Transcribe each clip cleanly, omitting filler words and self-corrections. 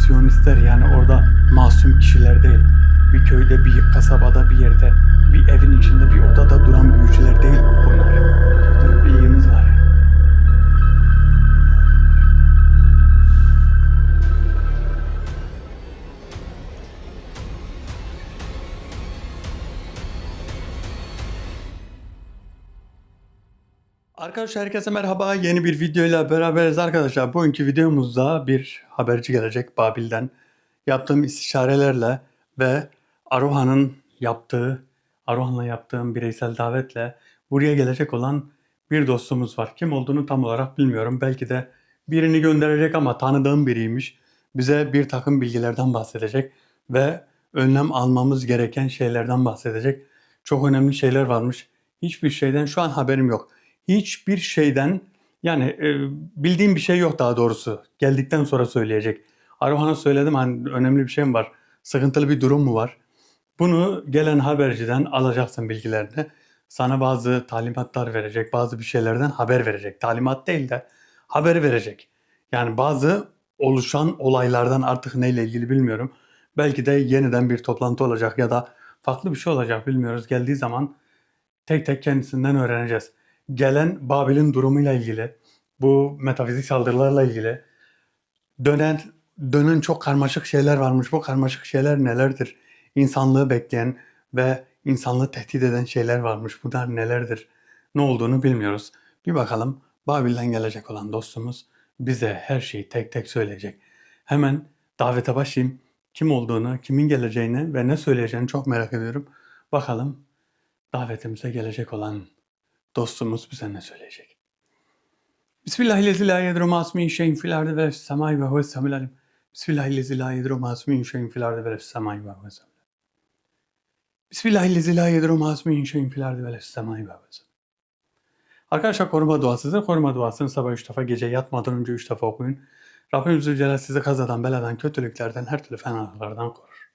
Siyonistler, yani orada masum kişiler değil. Bir köyde, bir kasabada, bir yerde, bir evin içinde, bir odada duran büyücüler değil bunlar. Kötü bir ilgimiz var yani. Arkadaşlar herkese merhaba. Yeni bir videoyla beraberiz arkadaşlar. Bugünkü videomuzda bir haberci gelecek Babil'den. Yaptığım istişarelerle ve Arohan'la yaptığım bireysel davetle buraya gelecek olan bir dostumuz var. Kim olduğunu tam olarak bilmiyorum. Belki de birini gönderecek ama tanıdığım biriymiş. Bize bir takım bilgilerden bahsedecek ve önlem almamız gereken şeylerden bahsedecek. Çok önemli şeyler varmış. Hiçbir şeyden şu an haberim yok. Hiçbir şeyden, yani bildiğim bir şey yok daha doğrusu. Geldikten sonra söyleyecek. Arohan'a söyledim, hani önemli bir şey mi var? Sıkıntılı bir durum mu var? Bunu gelen haberciden alacaksın bilgilerini. Sana bazı talimatlar verecek, bazı bir şeylerden haber verecek. Talimat değil de haber verecek. Yani bazı oluşan olaylardan, artık neyle ilgili bilmiyorum. Belki de yeniden bir toplantı olacak ya da farklı bir şey olacak, bilmiyoruz. Geldiği zaman tek tek kendisinden öğreneceğiz. Gelen Babil'in durumuyla ilgili, bu metafizik saldırılarla ilgili dönen dönen çok karmaşık şeyler varmış. Bu karmaşık şeyler nelerdir? İnsanlığı bekleyen ve insanlığı tehdit eden şeyler varmış. Bunlar nelerdir? Ne olduğunu bilmiyoruz. Bir bakalım, Babil'den gelecek olan dostumuz bize her şeyi tek tek söyleyecek. Hemen davete başlayayım. Kim olduğunu, kimin geleceğini ve ne söyleyeceğini çok merak ediyorum. Bakalım davetimize gelecek olan dostumuz bize ne söyleyecek? Bismillahirrahmanirrahim. La yedru ma ismihi şeyin fil ardı ve fis semai ve huves semî'ul alim. Bismillahirrahmanirrahim. La yedru ma ismihi şeyin fil ardı ve fis semai ve huves semî'ul alim. Bismillahirrahmanirrahim. La yedru ma ismihi şeyin fil ardı ve fis semai ve huves semî'ul alim. Arkadaşlar, koruma duasıdır. Koruma duasını sabah 3 defa, gece yatmadan önce 3 defa okuyun. Rabbim Zülcelal sizi kazadan, beladan, kötülüklerden, her türlü fenalıklardan korur.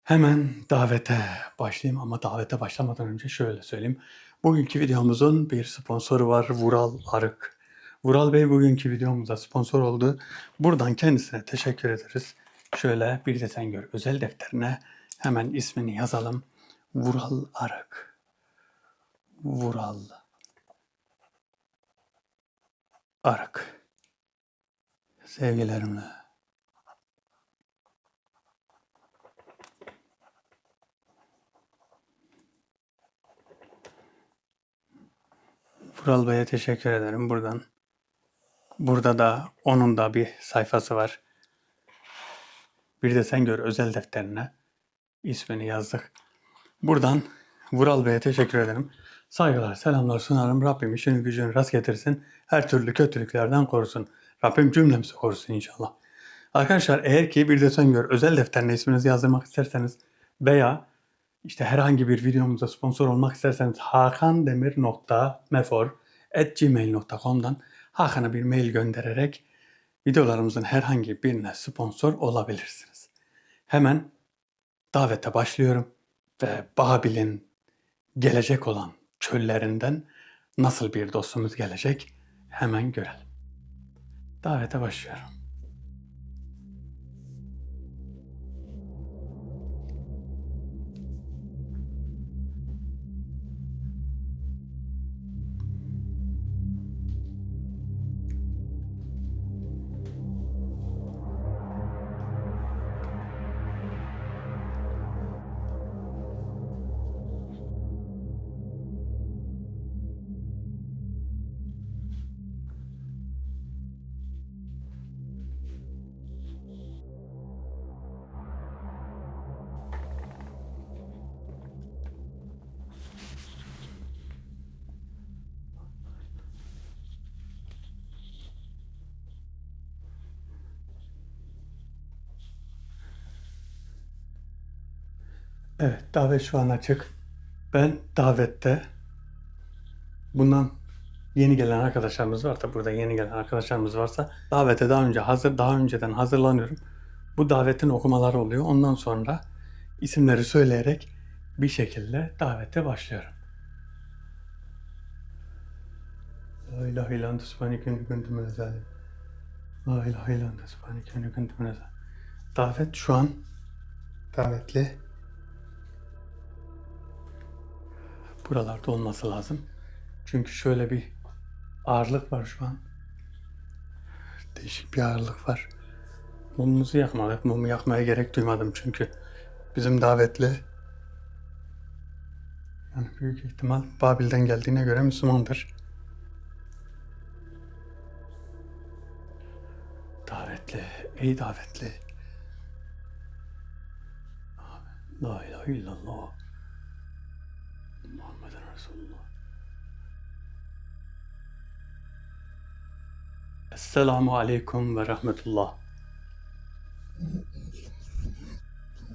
Hemen davete başlayayım ama davete başlamadan önce şöyle söyleyeyim. Bugünkü videomuzun bir sponsoru var, Vural Arık. Vural Bey bugünkü videomuza sponsor oldu. Buradan kendisine teşekkür ederiz. Şöyle bir de sen gör özel defterine hemen ismini yazalım. Vural Arık. Vural Arık. Sevgilerimle. Vural Bey'e teşekkür ederim buradan. Burada da onun da bir sayfası var. Bir de sen gör özel defterine ismini yazdık. Buradan Vural Bey'e teşekkür ederim. Saygılar, selamlar sunarım. Rabbim işini gücünü rast getirsin. Her türlü kötülüklerden korusun. Rabbim cümlemizi korusun inşallah. Arkadaşlar, eğer ki bir de sen gör özel defterine isminizi yazdırmak isterseniz veya işte herhangi bir videomuza sponsor olmak isterseniz hakandemir.mefor@gmail.com'dan Hakan'a bir mail göndererek videolarımızın herhangi birine sponsor olabilirsiniz. Hemen davete başlıyorum ve Babil'in gelecek olan çöllerinden nasıl bir dostumuz gelecek hemen görelim. Davete başlıyorum. Evet, davet şu an açık. Ben davette bundan yeni gelen arkadaşlarımız varsa, burada yeni gelen arkadaşlarımız varsa davete daha önceden hazırlanıyorum. Bu davetin okumaları oluyor. Ondan sonra isimleri söyleyerek bir şekilde davete başlıyorum. La ilahe illallah subhaneke inni kuntu minez zalimin. La ilahe illallah subhaneke ve kuntu minez. Davet şu an davetli buralarda olması lazım. Çünkü şöyle bir ağırlık var şu an. Değişik bir ağırlık var. Mumumuzu yakmadık. Mumu yakmaya gerek duymadım çünkü bizim davetli yani büyük ihtimal Babil'den geldiğine göre Müslümandır. Davetli, ey davetli. La ilahe illallah. Muhammeden Resulullah. Esselamu aleyküm ve rahmetullah.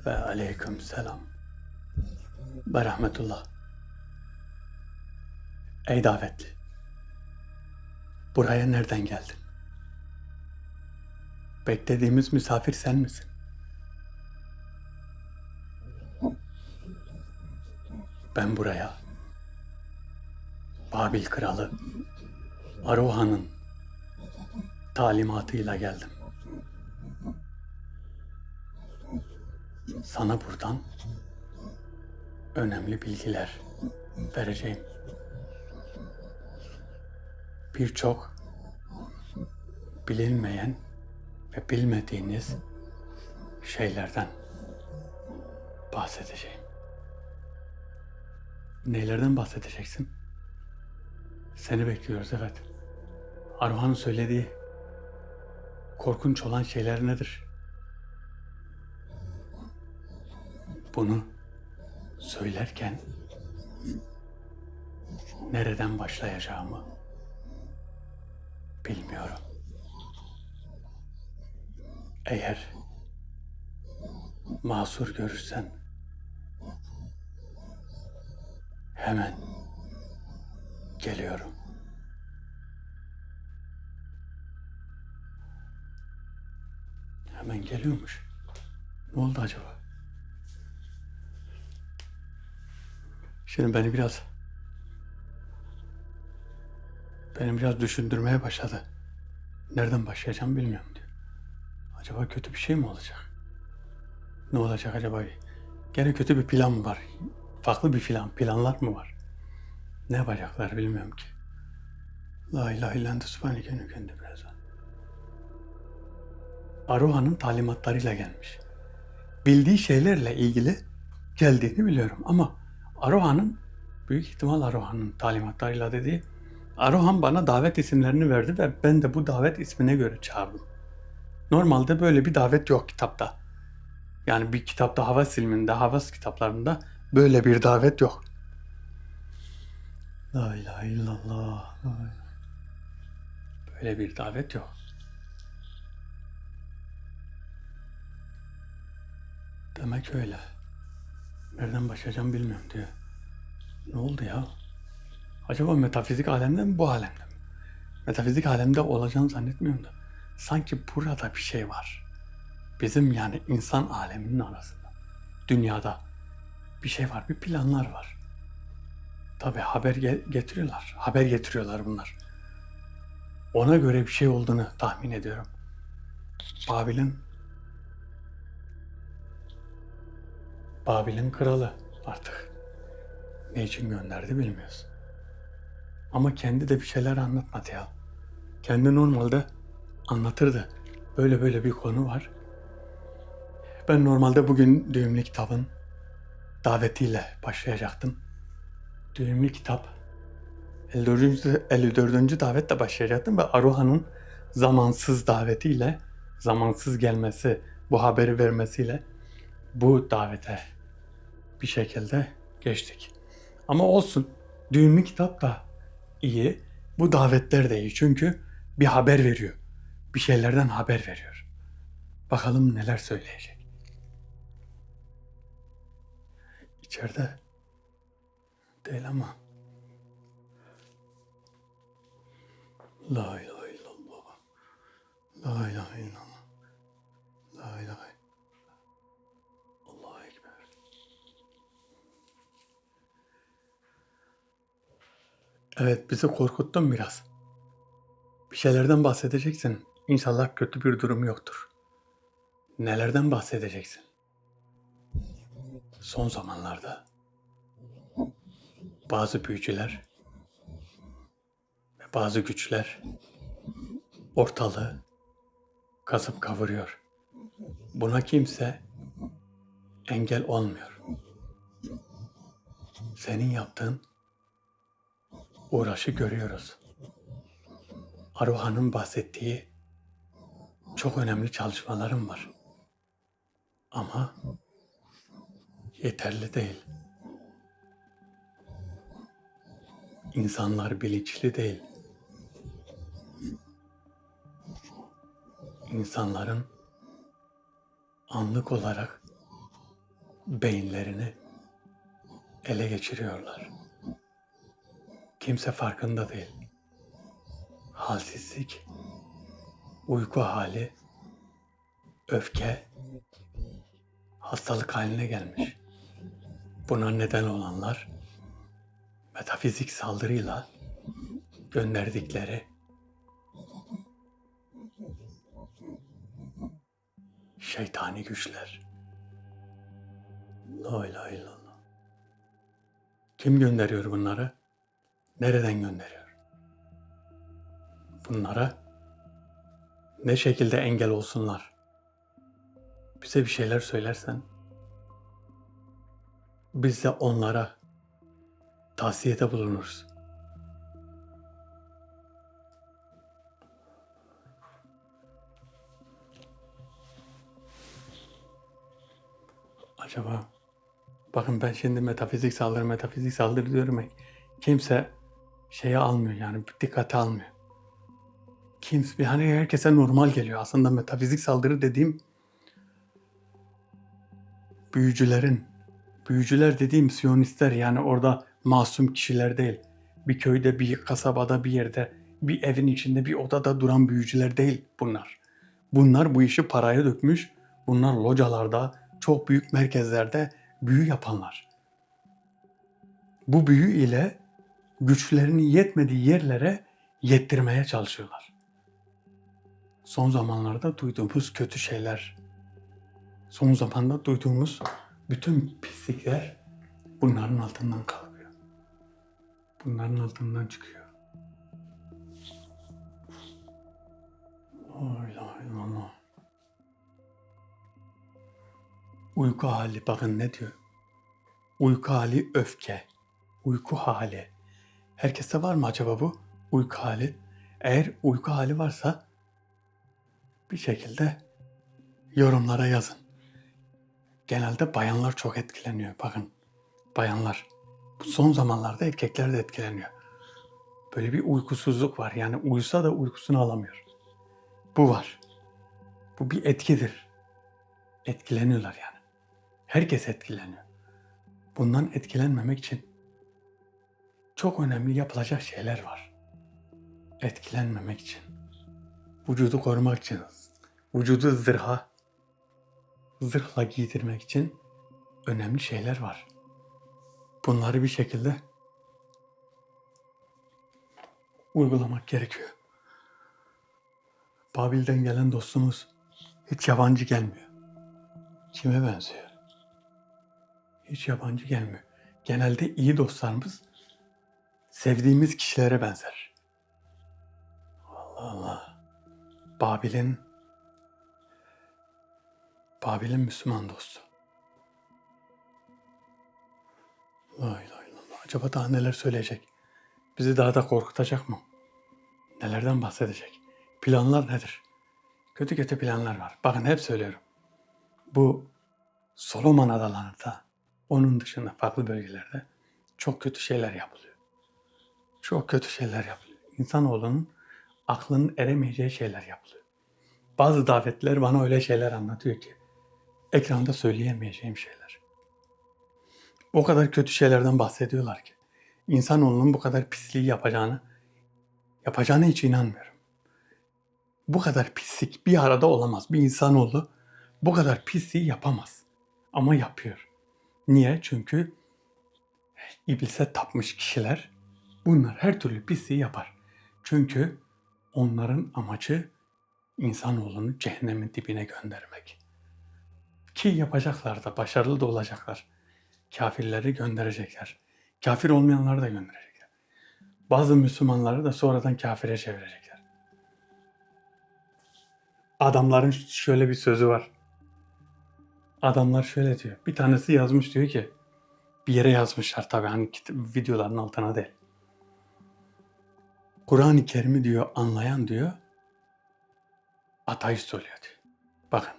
Ve aleyküm selam ve rahmetullah. Ey davetli. Buraya nereden geldin? Beklediğimiz misafir sen misin? Ben buraya Babil kralı Arohan'ın talimatıyla geldim. Sana buradan önemli bilgiler vereceğim. Birçok bilinmeyen ve bilmediğiniz şeylerden bahsedeceğim. Nelerden bahsedeceksin? Seni bekliyoruz, evet. Arohan'ın söylediği korkunç olan şeyler nedir? Bunu söylerken nereden başlayacağımı bilmiyorum. Eğer mahsur görürsen hemen geliyorum. Hemen geliyormuş. Ne oldu acaba? Şimdi beni biraz düşündürmeye başladı. Nereden başlayacağımı bilmiyorum diyor. Acaba kötü bir şey mi olacak? Ne olacak acaba? Gene kötü bir plan mı var? Farklı bir planlar mı var? Ne yapacaklar bilmiyorum ki. La ilahe illallah subhaneke ve kuntu minez. Arohan'ın talimatlarıyla gelmiş. Bildiği şeylerle ilgili geldiğini biliyorum ama büyük ihtimal Arohan'ın talimatlarıyla dediği, Arohan bana davet isimlerini verdi ve ben de bu davet ismine göre çağırdım. Normalde böyle bir davet yok kitapta. Yani bir kitapta Havas ilminde, Havas kitaplarında böyle bir davet yok. La ilahe illallah. Böyle bir davet yok. Demek öyle. Nereden başlayacağım bilmiyorum diyor. Ne oldu ya? Acaba metafizik alemde mi, bu alemde mi? Metafizik alemde olacağını zannetmiyorum da. Sanki burada bir şey var. Bizim yani insan aleminin arasında. Dünyada bir şey var, bir planlar var. Tabii getiriyorlar. Haber getiriyorlar bunlar. Ona göre bir şey olduğunu tahmin ediyorum. Babil'in kralı artık. Ne için gönderdi bilmiyoruz. Ama kendi de bir şeyler anlatmadı ya. Kendi normalde anlatırdı. Böyle böyle bir konu var. Ben normalde bugün Düğümlü Kitap'ın davetiyle başlayacaktım. Düğümlü Kitap 54. davetle başlayacaktım ve Arohan'ın zamansız davetiyle, zamansız gelmesi, bu haberi vermesiyle bu davete bir şekilde geçtik. Ama olsun, Düğümlü Kitap da iyi, bu davetler de iyi çünkü bir haber veriyor. Bir şeylerden haber veriyor. Bakalım neler söyleyecek. İçeride değil ama. La ilahe illallah. La ilahe illallah. La ilahe. Allahu Ekber. Evet, bizi korkuttun biraz. Bir şeylerden bahsedeceksin. İnşallah kötü bir durum yoktur. Nelerden bahsedeceksin? Son zamanlarda bazı büyücüler ve bazı güçler ortalığı kasıp kavuruyor. Buna kimse engel olmuyor. Senin yaptığın uğraşı görüyoruz. Aruha'nın bahsettiği çok önemli çalışmalarım var. Ama yeterli değil. İnsanlar bilinçli değil. İnsanların anlık olarak beyinlerini ele geçiriyorlar. Kimse farkında değil. Halsizlik, uyku hali, öfke hastalık haline gelmiş. Buna neden olanlar metafizik saldırıyla gönderdikleri şeytani güçler. La ilahe illallah. Kim gönderiyor bunları? Nereden gönderiyor? Bunlara ne şekilde engel olsunlar? Bize bir şeyler söylersen biz de onlara tavsiyede bulunuruz. Acaba bakın ben şimdi metafizik saldırı diyorum ya. Kimse şeye almıyor yani dikkate almıyor. Kimse hani herkese normal geliyor. Aslında metafizik saldırı dediğim büyücüler dediğim Siyonistler yani orada masum kişiler değil. Bir köyde, bir kasabada, bir yerde, bir evin içinde, bir odada duran büyücüler değil bunlar. Bunlar bu işi paraya dökmüş. Bunlar localarda, çok büyük merkezlerde büyü yapanlar. Bu büyü ile güçlerini yetmediği yerlere yettirmeye çalışıyorlar. Son zamanlarda duyduğumuz kötü şeyler, son zamanda duyduğumuz bütün pislikler bunların altından kalkıyor. Bunların altından çıkıyor. Allah. Uyku hali bakın ne diyor? Uyku hali öfke. Uyku hali. Herkeste var mı acaba bu? Uyku hali. Eğer uyku hali varsa bir şekilde yorumlara yazın. Genelde bayanlar çok etkileniyor. Bakın bayanlar. Bu son zamanlarda erkekler de etkileniyor. Böyle bir uykusuzluk var. Yani uyusa da uykusunu alamıyor. Bu var. Bu bir etkidir. Etkileniyorlar yani. Herkes etkileniyor. Bundan etkilenmemek için çok önemli yapılacak şeyler var. Etkilenmemek için. Vücudu korumak için. Vücudu zırhla giydirmek için önemli şeyler var. Bunları bir şekilde uygulamak gerekiyor. Babil'den gelen dostumuz hiç yabancı gelmiyor. Kime benziyor? Hiç yabancı gelmiyor. Genelde iyi dostlarımız sevdiğimiz kişilere benzer. Allah Allah. Babil'in Müslüman dostu. La ilahe illallah. Acaba daha neler söyleyecek? Bizi daha da korkutacak mı? Nelerden bahsedecek? Planlar nedir? Kötü kötü planlar var. Bakın hep söylüyorum. Bu Solomon Adaları'nda, onun dışında farklı bölgelerde çok kötü şeyler yapılıyor. Çok kötü şeyler yapılıyor. İnsanoğlunun aklının eremeyeceği şeyler yapılıyor. Bazı davetler bana öyle şeyler anlatıyor ki ekranda söyleyemeyeceğim şeyler. O kadar kötü şeylerden bahsediyorlar ki insanoğlunun bu kadar pisliği yapacağına hiç inanmıyorum. Bu kadar pislik bir arada olamaz. Bir insanoğlu bu kadar pisliği yapamaz. Ama yapıyor. Niye? Çünkü iblise tapmış kişiler bunlar her türlü pisliği yapar. Çünkü onların amacı insanoğlunu cehennemin dibine göndermek. Ki yapacaklar da, başarılı da olacaklar. Kafirleri gönderecekler. Kafir olmayanları da gönderecekler. Bazı Müslümanları da sonradan kafire çevirecekler. Adamların şöyle bir sözü var. Adamlar şöyle diyor. Bir tanesi yazmış, diyor ki, bir yere yazmışlar tabii, hani videoların altına değil. Kur'an-ı Kerim'i diyor anlayan diyor ateist oluyor diyor. Bakın,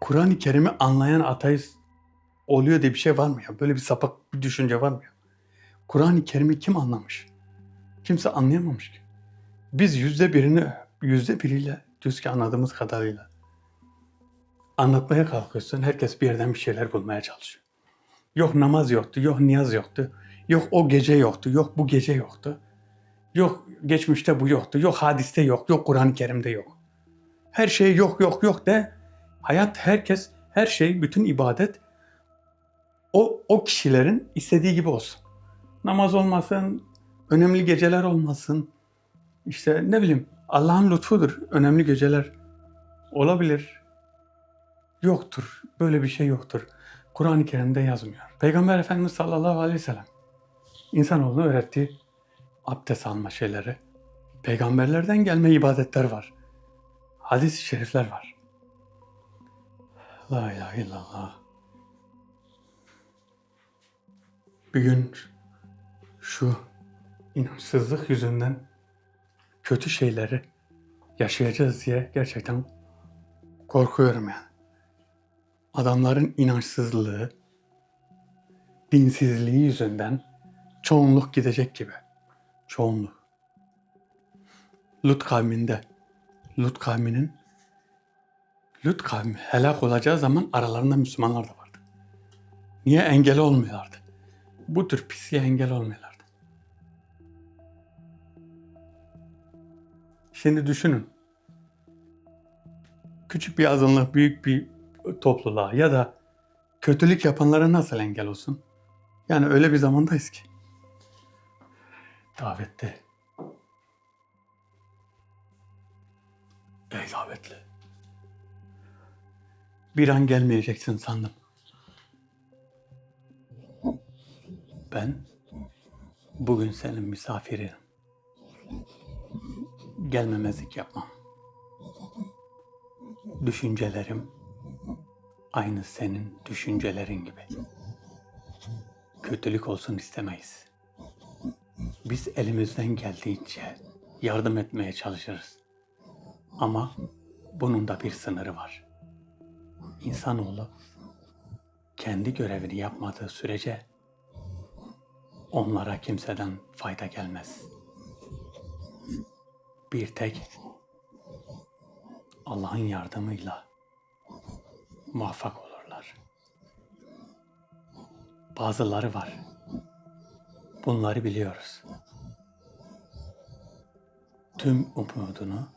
Kur'an-ı Kerim'i anlayan ateist oluyor diye bir şey var mı ya? Böyle bir sapık bir düşünce var mı ya? Kur'an-ı Kerim'i kim anlamış? Kimse anlayamamış ki. Biz %1'iyle diyoruz ki anladığımız kadarıyla. Anlatmaya kalkıyorsun, herkes bir yerden bir şeyler bulmaya çalışıyor. Yok namaz yoktu, yok niyaz yoktu, yok o gece yoktu, yok bu gece yoktu. Yok geçmişte bu yoktu, yok hadiste yok, yok Kur'an-ı Kerim'de yok. Her şey yok yok yok de, hayat, herkes, her şey, bütün ibadet o kişilerin istediği gibi olsun. Namaz olmasın, önemli geceler olmasın. İşte ne bileyim, Allah'ın lütfudur, önemli geceler olabilir. Yoktur, böyle bir şey yoktur. Kur'an-ı Kerim'de yazmıyor. Peygamber Efendimiz sallallahu aleyhi ve sellem insanoğluna öğrettiği abdest alma şeyleri, peygamberlerden gelme ibadetler var. Hadis-i şerifler var. La ilahe illallah. Bir gün şu inançsızlık yüzünden kötü şeyleri yaşayacağız diye gerçekten korkuyorum yani. Adamların inançsızlığı, dinsizliği yüzünden çoğunluk gidecek gibi. Çoğunluk. Lut kavmi helak olacağı zaman aralarında Müslümanlar da vardı. Niye engel olmuyorlardı? Bu tür pisliğe engel olmuyorlardı. Şimdi düşünün. Küçük bir azınlık, büyük bir topluluğa ya da kötülük yapanlara nasıl engel olsun? Yani öyle bir zamandayız ki. Davette. Ey davetli. Bir an gelmeyeceksin sandım. Ben bugün senin misafirinim. Gelmemezlik yapmam. Düşüncelerim aynı senin düşüncelerin gibi. Kötülük olsun istemeyiz. Biz elimizden geldiğince yardım etmeye çalışırız. Ama bunun da bir sınırı var. İnsanoğlu kendi görevini yapmadığı sürece onlara kimseden fayda gelmez. Bir tek Allah'ın yardımıyla muvaffak olurlar. Bazıları var. Bunları biliyoruz. Tüm umudunu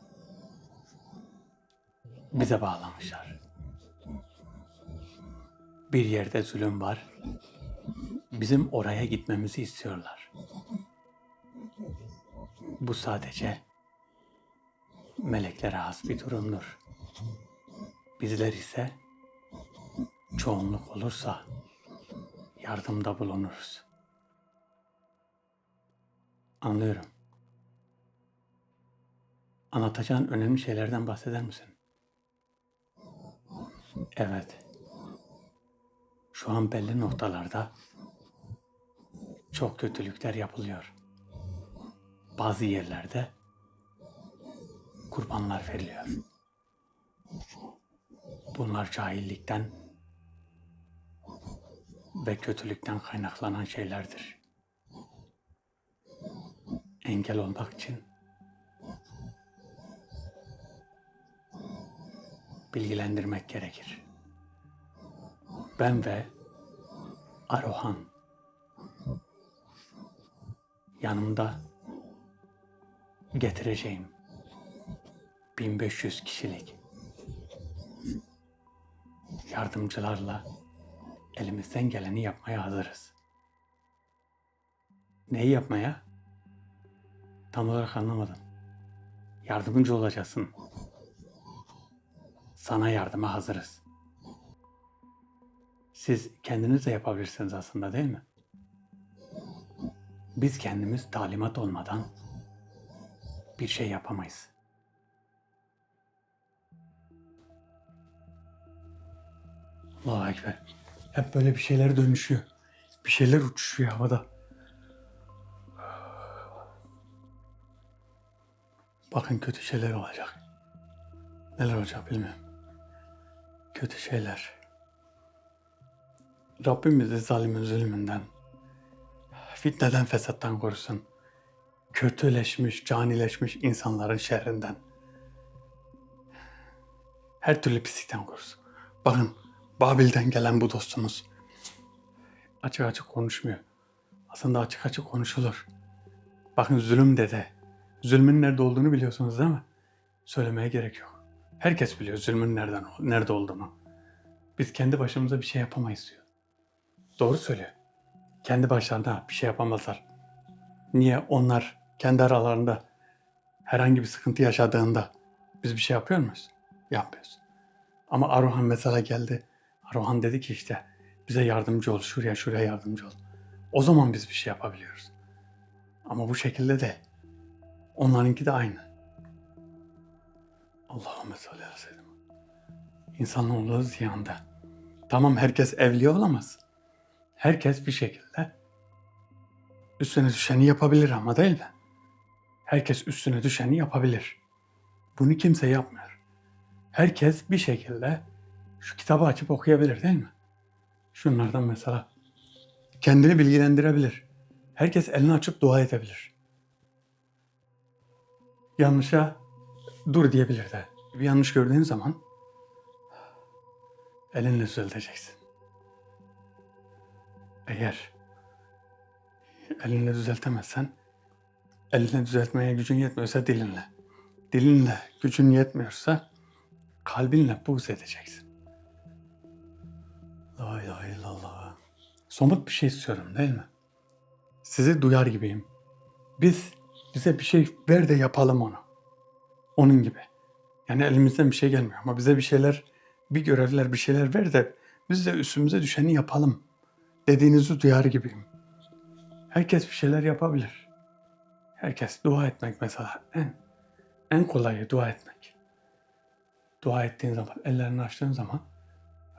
bize bağlamışlar. Bir yerde zulüm var. Bizim oraya gitmemizi istiyorlar. Bu sadece meleklere has bir durumdur. Bizler ise çoğunluk olursa yardımda bulunuruz. Anlıyorum. Anlatacağın önemli şeylerden bahseder misin? Evet. Şu an belli noktalarda çok kötülükler yapılıyor. Bazı yerlerde kurbanlar veriliyor. Bunlar cahillikten ve kötülükten kaynaklanan şeylerdir. Engel olmak için bilgilendirmek gerekir. Ben ve Arohan yanımda getireceğim 1500 kişilik yardımcılarla elimizden geleni yapmaya hazırız. Neyi yapmaya? Tam olarak anlamadım. Yardımcı olacaksın. Sana yardıma hazırız. Siz kendiniz de yapabilirsiniz aslında, değil mi? Biz kendimiz talimat olmadan bir şey yapamayız. Allahu Ekber. Hep böyle bir şeyler dönüşüyor. Bir şeyler uçuşuyor havada. Bakın kötü şeyler olacak. Neler olacak bilmiyorum. Kötü şeyler. Rabbim bizi zalimin zulmünden, fitneden, fesattan korusun. Kötüleşmiş, canileşmiş insanların şerrinden. Her türlü pislikten korusun. Bakın Babil'den gelen bu dostumuz açık açık konuşmuyor. Aslında açık açık konuşulur. Bakın zulüm dedi. Zulmün nerede olduğunu biliyorsunuz değil mi? Söylemeye gerek yok. Herkes biliyor zulmün nerede olduğunu. Biz kendi başımıza bir şey yapamayız diyor. Doğru söylüyor. Kendi başlarına bir şey yapamazlar. Niye onlar kendi aralarında herhangi bir sıkıntı yaşadığında biz bir şey yapıyor muyuz? Yapmıyoruz. Ama Aruhan mesela geldi. Aruhan dedi ki işte bize yardımcı ol, şuraya yardımcı ol. O zaman biz bir şey yapabiliyoruz. Ama bu şekilde de onlarınki de aynı. Allahümme salli aleyhi ve sellem. İnsanoğlu ziyanda. Tamam, herkes evliya olamaz. Herkes bir şekilde üstüne düşeni yapabilir ama, değil mi? Herkes üstüne düşeni yapabilir. Bunu kimse yapmıyor. Herkes bir şekilde şu kitabı açıp okuyabilir, değil mi? Şunlardan mesela kendini bilgilendirebilir. Herkes elini açıp dua edebilir. Yanlışa dur diyebilir de. Bir yanlış gördüğün zaman elinle düzelteceksin. Eğer elinle düzeltemezsen, elinle düzeltmeye gücün yetmiyorsa dilinle. Dilinle gücün yetmiyorsa kalbinle buğz edeceksin. La ilahe illallah. Somut bir şey istiyorum, değil mi? Sizi duyar gibiyim. Bize bir şey ver de yapalım onu. Onun gibi. Yani elimizden bir şey gelmiyor ama bize bir şeyler, bir görevler, bir şeyler ver de biz de üstümüze düşeni yapalım dediğinizi duyar gibiyim. Herkes bir şeyler yapabilir. Herkes dua etmek mesela en kolayı dua etmek. Dua ettiğin zaman, ellerini açtığın zaman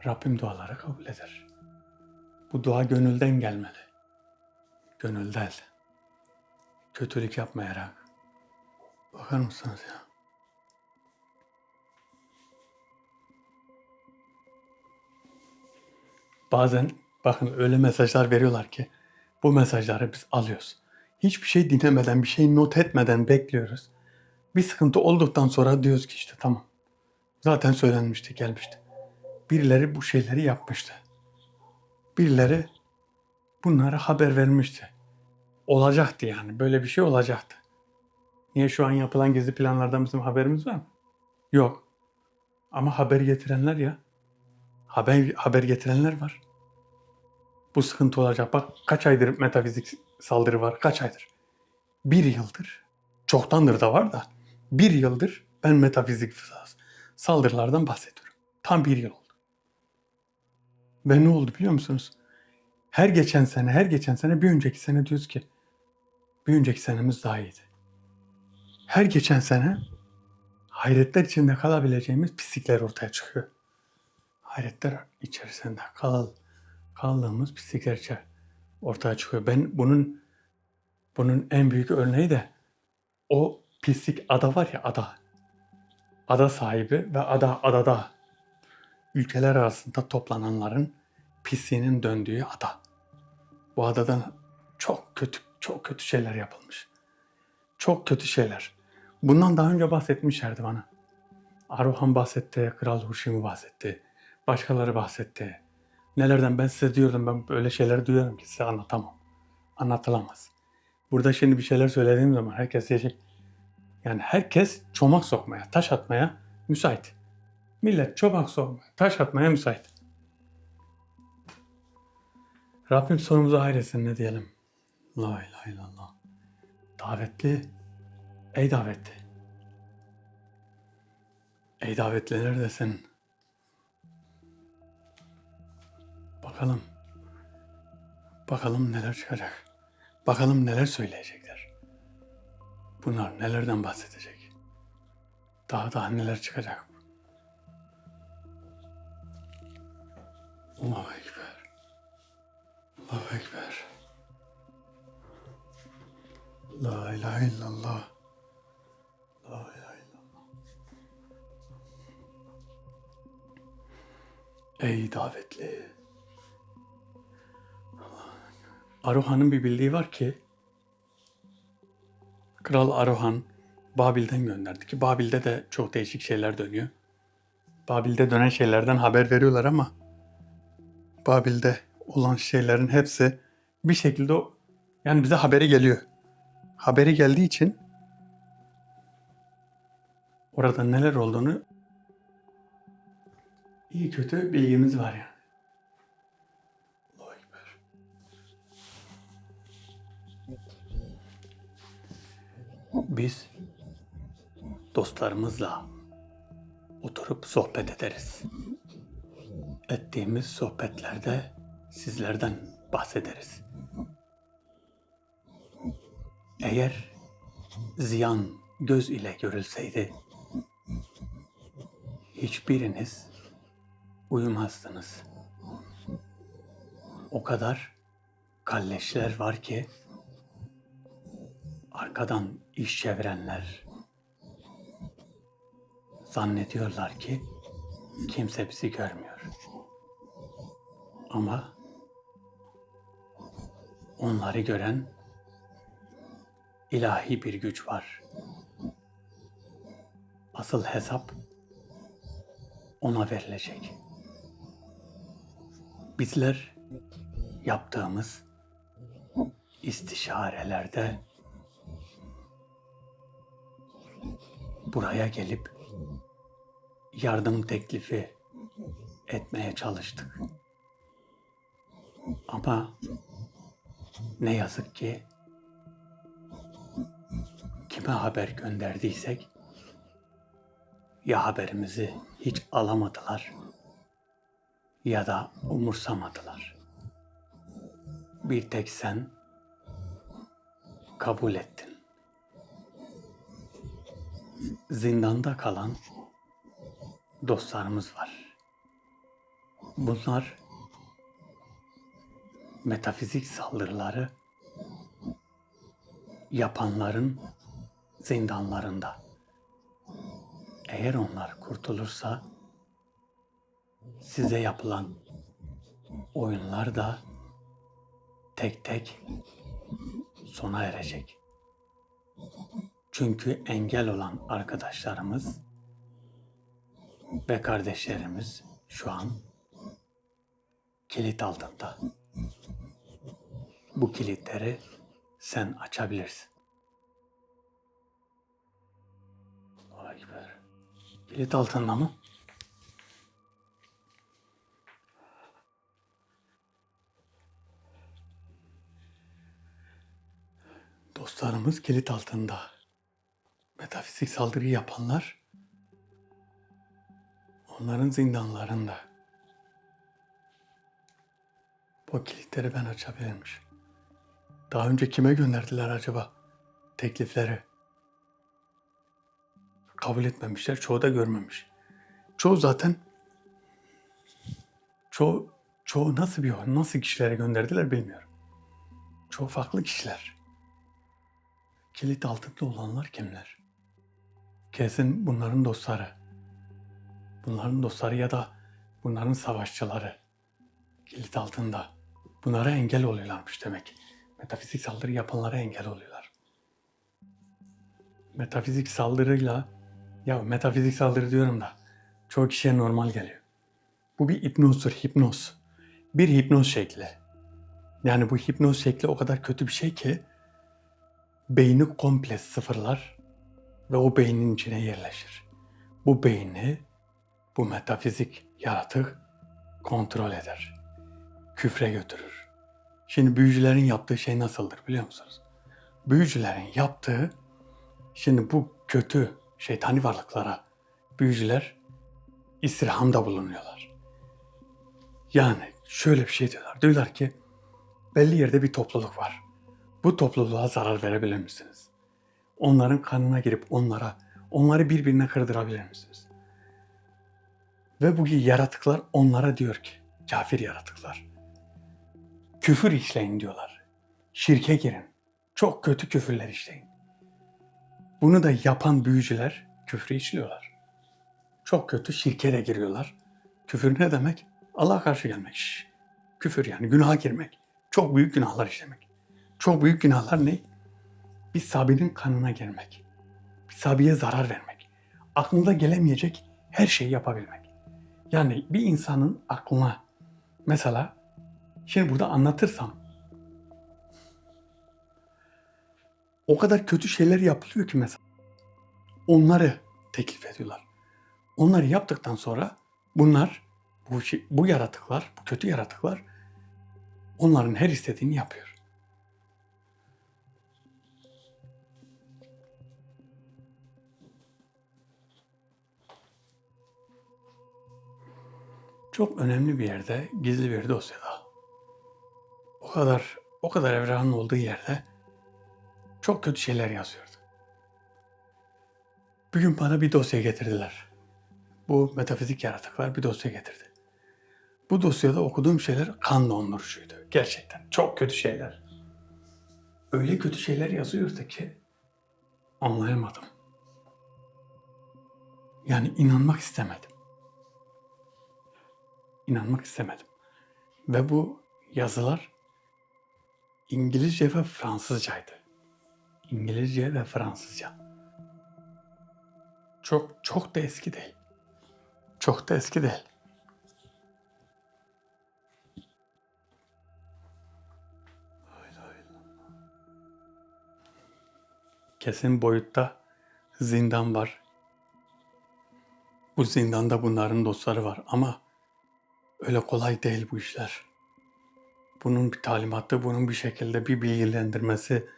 Rabbim duaları kabul eder. Bu dua gönülden gelmeli. Gönülden. Kötülük yapmayarak. Bakar mısınız ya? Bazen bakın öyle mesajlar veriyorlar ki bu mesajları biz alıyoruz. Hiçbir şey dinlemeden, bir şey not etmeden bekliyoruz. Bir sıkıntı olduktan sonra diyoruz ki işte tamam. Zaten söylenmişti, gelmişti. Birileri bu şeyleri yapmıştı. Birileri bunlara haber vermişti. Olacaktı yani. Böyle bir şey olacaktı. Niye şu an yapılan gizli planlardan bizim haberimiz var mı? Yok. Ama haber getirenler ya. Haber getirenler var. Bu sıkıntı olacak. Bak kaç aydır metafizik saldırı var. Kaç aydır? Bir yıldır. Çoktandır da var da. Bir yıldır ben metafizik saldırılardan bahsediyorum. Tam bir yıl oldu. Ve ne oldu biliyor musunuz? Her geçen sene bir önceki sene diyoruz ki bir önceki senemiz daha iyiydi. Her geçen sene hayretler içinde kalabileceğimiz pislikler ortaya çıkıyor. Hayretler içerisinde kaldığımız pislikler ortaya çıkıyor. Ben bunun en büyük örneği de o pislik ada var ya, ada. Ada sahibi ve adada ülkeler arasında toplananların pisliğinin döndüğü ada. Bu adadan çok kötü şeyler yapılmış. Çok kötü şeyler. Bundan daha önce bahsetmişlerdi bana. Aruhan bahsetti, Kral Huşimi bahsetti. Başkaları bahsetti. Nelerden ben size diyordum, ben böyle şeyleri duyuyorum ki size anlatamam. Anlatılamaz. Burada şimdi bir şeyler söylediğim zaman herkes diyecek. Yani herkes çomak sokmaya, taş atmaya müsait. Millet çomak sokmaya, taş atmaya müsait. Rabbim sonumuzu hayretsin, ne diyelim. La ilahe illallah. Davetli, ey davetli. Ey davetli neredesin? Bakalım. Bakalım neler çıkacak. Bakalım neler söyleyecekler. Bunlar nelerden bahsedecek. Daha neler çıkacak. Allahu Ekber. Allahu Ekber. La ilahe illallah. La ilahe illallah. Ey davetli. Arohan'ın bir bildiği var ki Kral Arohan Babil'den gönderdi ki Babil'de de çok değişik şeyler dönüyor. Babil'de dönen şeylerden haber veriyorlar ama Babil'de olan şeylerin hepsi bir şekilde yani bize haberi geliyor. Haberi geldiği için orada neler olduğunu iyi kötü bilgimiz var yani. Allahu Ekber. Biz dostlarımızla oturup sohbet ederiz. Ettiğimiz sohbetlerde sizlerden bahsederiz. Eğer ziyan göz ile görülseydi hiçbiriniz uyumazdınız. O kadar kalleşler var ki arkadan iş çevirenler zannediyorlar ki kimse bizi görmüyor. Ama onları gören ilahi bir güç var. Asıl hesap ona verilecek. Bizler yaptığımız istişarelerde buraya gelip yardım teklifi etmeye çalıştık. Ama ne yazık ki kime haber gönderdiysek ya haberimizi hiç alamadılar ya da umursamadılar. Bir tek sen kabul ettin. Zindanda kalan dostlarımız var. Bunlar metafizik saldırıları yapanların zindanlarında. Eğer onlar kurtulursa size yapılan oyunlar da tek tek sona erecek. Çünkü engel olan arkadaşlarımız ve kardeşlerimiz şu an kilit altında. Bu kilitleri sen açabilirsin. Allahu Ekber. Kilit altında mı? Dostlarımız kilit altında. Metafizik saldırı yapanlar onların zindanlarında. Bu kilitleri ben açabilirmiş. Daha önce kime gönderdiler acaba teklifleri? Kabul etmemişler. Çoğu da görmemiş. Çoğu zaten çoğu nasıl kişilere gönderdiler bilmiyorum. Çoğu farklı kişiler. Kilit altında olanlar kimler? Kesin bunların dostları. Bunların dostları ya da bunların savaşçıları. Kilit altında. Bunlara engel oluyorlarmış demek. Metafizik saldırı yapanlara engel oluyorlar. Metafizik saldırıyla metafizik saldırı diyorum da çoğu kişiye normal geliyor. Bu bir hipnozdur, hipnoz. Bir hipnoz şekli. Yani bu hipnoz şekli o kadar kötü bir şey ki beyni komple sıfırlar ve o beynin içine yerleşir. Bu beyni bu metafizik yaratık kontrol eder. Küfre götürür. Şimdi büyücülerin yaptığı şey nasıldır biliyor musunuz? Büyücülerin yaptığı, şimdi bu kötü şeytani varlıklara büyücüler istirhamda bulunuyorlar. Yani şöyle bir şey diyorlar. Diyorlar ki belli yerde bir topluluk var. Bu topluluğa zarar verebilir misiniz? Onların kanına girip onları birbirine kırdırabilir misiniz? Ve bu yaratıklar onlara diyor ki, kafir yaratıklar, küfür işleyin diyorlar. Şirke girin. Çok kötü küfürler işleyin. Bunu da yapan büyücüler küfrü işliyorlar. Çok kötü şirke de giriyorlar. Küfür ne demek? Allah'a karşı gelmek. Küfür yani günaha girmek. Çok büyük günahlar işlemek. Çok büyük günahlar ne? Bir Sabi'nin kanına girmek. Bir Sabi'ye zarar vermek. Aklına gelemeyecek her şeyi yapabilmek. Yani bir insanın aklına mesela şimdi burada anlatırsam o kadar kötü şeyler yapılıyor ki mesela onları teklif ediyorlar. Onları yaptıktan sonra bu yaratıklar, bu kötü yaratıklar onların her istediğini yapıyor. Çok önemli bir yerde, gizli bir dosyada. O kadar evranın olduğu yerde çok kötü şeyler yazıyordu. Bir gün bana bir dosya getirdiler. Bu metafizik yaratıklar bir dosya getirdi. Bu dosyada okuduğum şeyler kan dondurucuydu. Gerçekten çok kötü şeyler. Öyle kötü şeyler yazıyordu ki anlayamadım. Yani inanmak istemedim. İnanmak istemedim. Ve bu yazılar İngilizce ve Fransızcaydı. İngilizce ve Fransızca. Çok da eski değil. Çok da eski değil. Kesin boyutta zindan var. Bu zindanda bunların dostları var ama öyle kolay değil bu işler. Bunun bir talimatı, bunun bir şekilde bir bilgilendirmesi,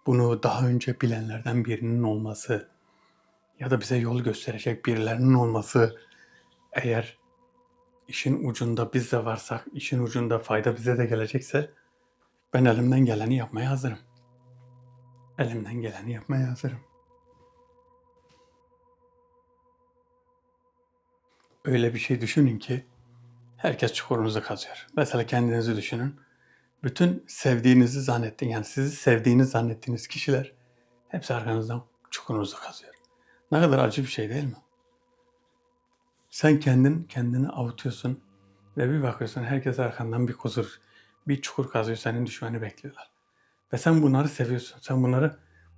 bunu daha önce bilenlerden birinin olması ya da bize yol gösterecek birilerinin olması, eğer işin ucunda biz de varsak, işin ucunda fayda bize de gelecekse ben elimden geleni yapmaya hazırım. Elimden geleni yapmaya hazırım. Öyle bir şey düşünün ki herkes çukurunuzu kazıyor. Mesela kendinizi düşünün. Bütün sevdiğinizi yani sizi sevdiğini zannettiğiniz kişiler hepsi arkanızdan çukurunuzu kazıyor. Ne kadar acı bir şey değil mi? Sen kendini avutuyorsun ve bir bakıyorsun herkes arkandan bir çukur kazıyor, senin düşmeni bekliyorlar. Ve sen bunları seviyorsun. Sen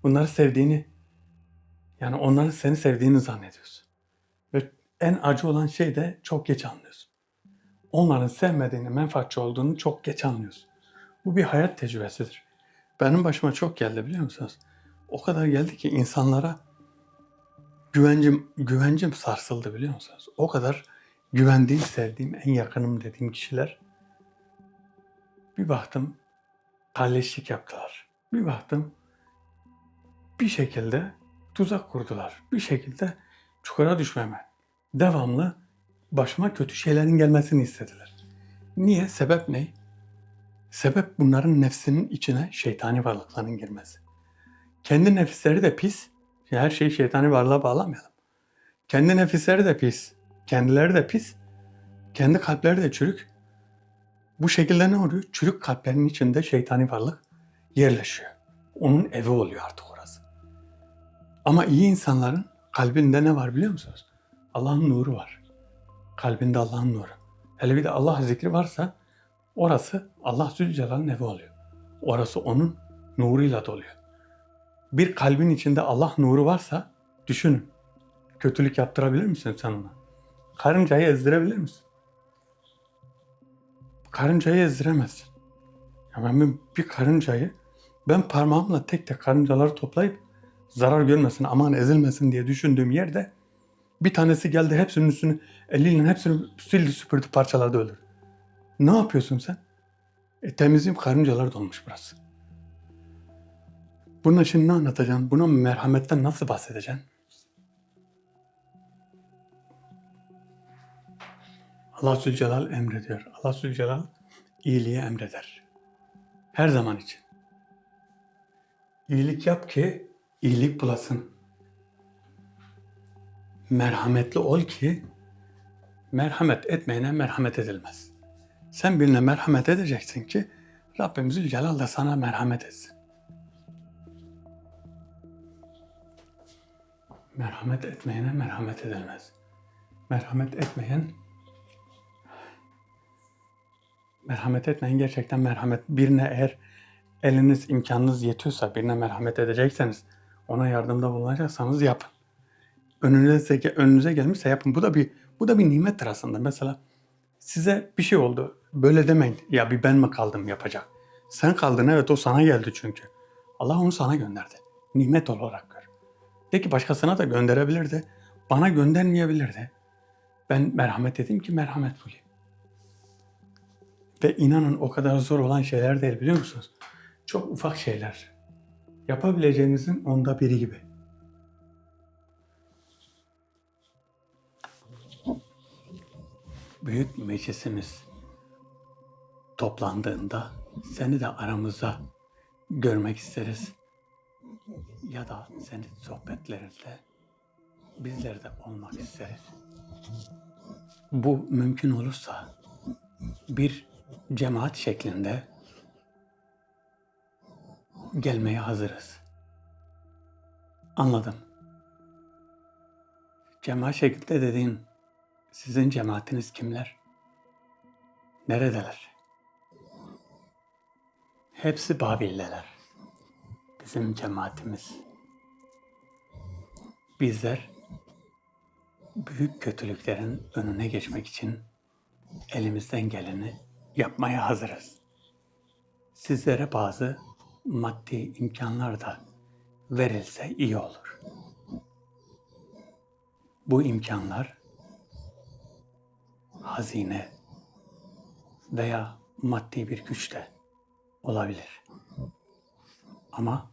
bunları sevdiğini, yani onların seni sevdiğini zannediyorsun. Ve en acı olan şey de çok geç anlıyorsun. Onların sevmediğini, menfaatçi olduğunu çok geç anlıyorsun. Bu bir hayat tecrübesidir. Benim başıma çok geldi biliyor musunuz? O kadar geldi ki insanlara güvencim sarsıldı biliyor musunuz? O kadar güvendiğim, sevdiğim, en yakınım dediğim kişiler bir baktım kalleşlik yaptılar. Bir baktım bir şekilde tuzak kurdular. Bir şekilde çukura düşmeme. Devamlı başıma kötü şeylerin gelmesini istediler. Niye? Sebep ne? Sebep bunların nefsinin içine şeytani varlıkların girmesi. Kendi nefisleri de pis. Her şeyi şeytani varlığa bağlamayalım. Kendi nefisleri de pis. Kendileri de pis. Kendi kalpleri de çürük. Bu şekilde ne oluyor? Çürük kalplerin içinde şeytani varlık yerleşiyor. Onun evi oluyor artık orası. Ama iyi insanların kalbinde ne var biliyor musunuz? Allah'ın nuru var. Kalbinde Allah'ın nuru. Hele bir de Allah zikri varsa orası Allah Zülcelal'ın evi oluyor. Orası onun nuruyla doluyor. Bir kalbin içinde Allah nuru varsa düşünün. Kötülük yaptırabilir misin sen ona? Karıncayı ezdirebilir misin? Karıncayı ezdiremezsin. Ya bir karıncayı ben parmağımla tek tek karıncaları toplayıp zarar görmesin, aman ezilmesin diye düşündüğüm yerde bir tanesi geldi hepsinin üstünü eliyle hepsini sildi süpürdü parçaladı öldürdü. Ne yapıyorsun sen? Temizliğim karıncalar dolmuş burası. Buna şimdi ne anlatacaksın? Buna merhametten nasıl bahsedeceksin? Allah Zülcelal emrediyor. Allah Zülcelal iyiliği emreder. Her zaman için. İyilik yap ki iyilik bulasın. Merhametli ol ki merhamet etmeyene merhamet edilmez. Sen birine merhamet edeceksin ki Rabbim Zülcelal da sana merhamet etsin. Merhamet etmeyene merhamet edilmez. Merhamet etmeyen gerçekten merhamet. Birine eğer eliniz, imkanınız yetiyorsa, birine merhamet edecekseniz, ona yardımda bulunacaksanız yapın. Önünüze gelmişse yapın. Bu da bir nimettir aslında. Mesela size bir şey oldu. Böyle demeyin. Ya bir ben mi kaldım yapacak? Sen kaldın, evet, o sana geldi çünkü. Allah onu sana gönderdi. Nimet olarak gör. De ki başkasına da gönderebilirdi. Bana göndermeyebilirdi. Ben merhamet edeyim ki merhamet bulayım. Ve inanın o kadar zor olan şeyler değil, biliyor musunuz? Çok ufak şeyler. Yapabileceğinizin 1/10 gibi. Büyük meclisimiz toplandığında seni de aramızda görmek isteriz. Ya da senin sohbetlerinde bizler de olmak isteriz. Bu mümkün olursa bir cemaat şeklinde gelmeye hazırız. Anladım. Cemaat şeklinde dediğin sizin cemaatiniz kimler? Neredeler? Hepsi Babil'deler. Bizim cemaatimiz. Bizler büyük kötülüklerin önüne geçmek için elimizden geleni yapmaya hazırız. Sizlere bazı maddi imkanlar da verilse iyi olur. Bu imkanlar hazine veya maddi bir güç de olabilir. Ama